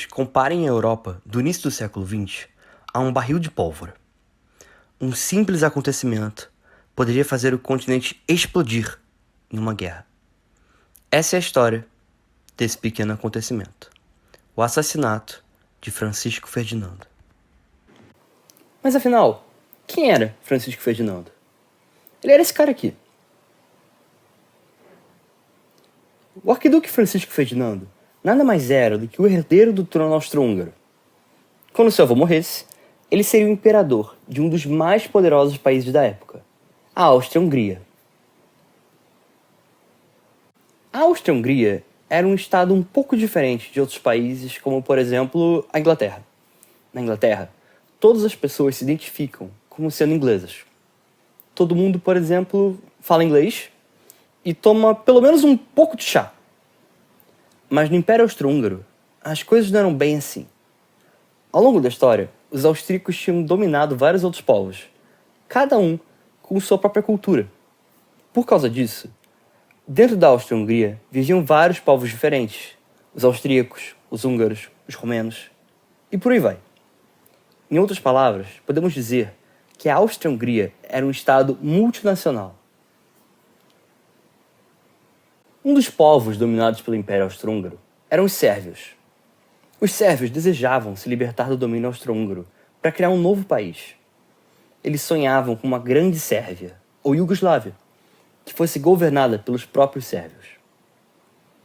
Comparem a Europa do início do século XX a um barril de pólvora. Um simples acontecimento poderia fazer o continente explodir em uma guerra. Essa é a história desse pequeno acontecimento: o assassinato de Francisco Ferdinando. Mas afinal, quem era Francisco Ferdinando? Ele era esse cara aqui. O arquiduque Francisco Ferdinando nada mais era do que o herdeiro do trono austro-húngaro. Quando seu avô morresse, ele seria o imperador de um dos mais poderosos países da época, a Áustria-Hungria. A Áustria-Hungria era um estado um pouco diferente de outros países, como, por exemplo, a Inglaterra. Na Inglaterra, todas as pessoas se identificam como sendo inglesas. Todo mundo, por exemplo, fala inglês e toma pelo menos um pouco de chá. Mas no Império Austro-Húngaro, as coisas não eram bem assim. Ao longo da história, os austríacos tinham dominado vários outros povos, cada um com sua própria cultura. Por causa disso, dentro da Áustria-Hungria viviam vários povos diferentes: os austríacos, os húngaros, os romenos, e por aí vai. Em outras palavras, podemos dizer que a Áustria-Hungria era um estado multinacional. Um dos povos dominados pelo Império Austro-Húngaro eram os sérvios. Os sérvios desejavam se libertar do domínio austro-húngaro para criar um novo país. Eles sonhavam com uma grande Sérvia, ou Iugoslávia, que fosse governada pelos próprios sérvios.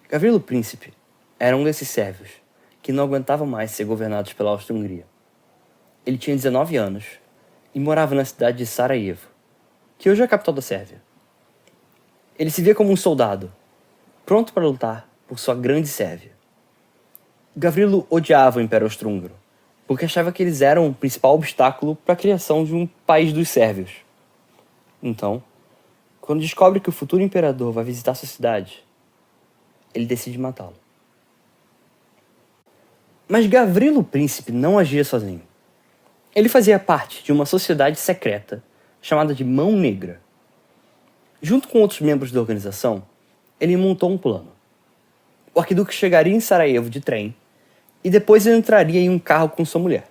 Gavrilo Príncipe era um desses sérvios que não aguentavam mais ser governados pela Áustria-Hungria. Ele tinha 19 anos e morava na cidade de Sarajevo, que hoje é a capital da Sérvia. Ele se via como um soldado, pronto para lutar por sua grande Sérvia. Gavrilo odiava o Império Austro-Húngaro, porque achava que eles eram o principal obstáculo para a criação de um país dos sérvios. Então, quando descobre que o futuro imperador vai visitar sua cidade, ele decide matá-lo. Mas Gavrilo Príncipe não agia sozinho. Ele fazia parte de uma sociedade secreta chamada de Mão Negra. Junto com outros membros da organização, ele montou um plano. O arquiduque chegaria em Sarajevo de trem e depois ele entraria em um carro com sua mulher.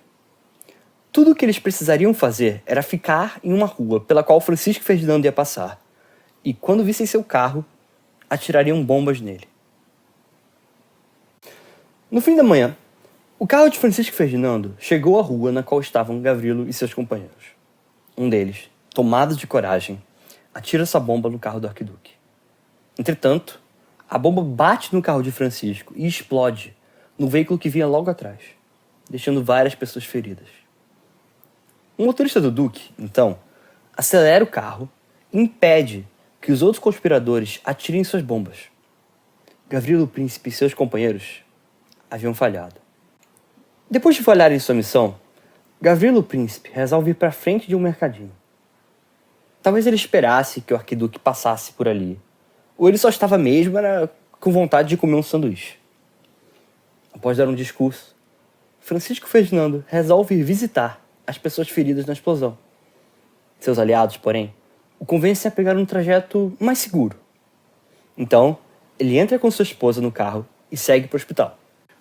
Tudo o que eles precisariam fazer era ficar em uma rua pela qual Francisco Ferdinando ia passar, e quando vissem seu carro, atirariam bombas nele. No fim da manhã, o carro de Francisco Ferdinando chegou à rua na qual estavam Gavrilo e seus companheiros. Um deles, tomado de coragem, atira sua bomba no carro do arquiduque. Entretanto, a bomba bate no carro de Francisco e explode no veículo que vinha logo atrás, deixando várias pessoas feridas. O motorista do duque, então, acelera o carro e impede que os outros conspiradores atirem suas bombas. Gavrilo Príncipe e seus companheiros haviam falhado. Depois de falhar em sua missão, Gavrilo Príncipe resolve ir para frente de um mercadinho. Talvez ele esperasse que o arquiduque passasse por ali, ou ele só estava mesmo com vontade de comer um sanduíche. Após dar um discurso, Francisco Ferdinando resolve ir visitar as pessoas feridas na explosão. Seus aliados, porém, o convencem a pegar um trajeto mais seguro. Então, ele entra com sua esposa no carro e segue para o hospital.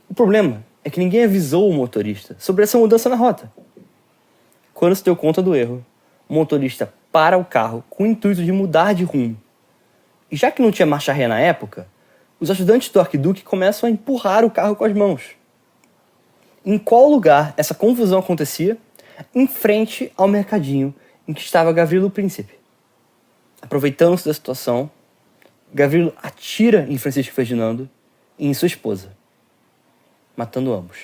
O problema é que ninguém avisou o motorista sobre essa mudança na rota. Quando se deu conta do erro, o motorista para o carro com o intuito de mudar de rumo. E já que não tinha marcha ré na época, os ajudantes do arquiduque começam a empurrar o carro com as mãos. Em qual lugar essa confusão acontecia? Em frente ao mercadinho em que estava Gavrilo Príncipe. Aproveitando-se da situação, Gavrilo atira em Francisco Ferdinando e em sua esposa, matando ambos.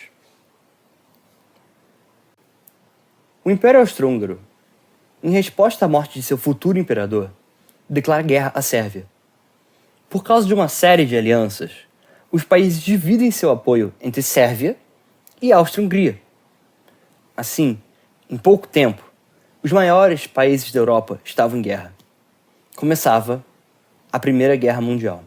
O Império Austro-Húngaro, em resposta à morte de seu futuro imperador, declara guerra à Sérvia. Por causa de uma série de alianças, os países dividem seu apoio entre Sérvia e Áustria-Hungria. Assim, em pouco tempo, os maiores países da Europa estavam em guerra. Começava a Primeira Guerra Mundial.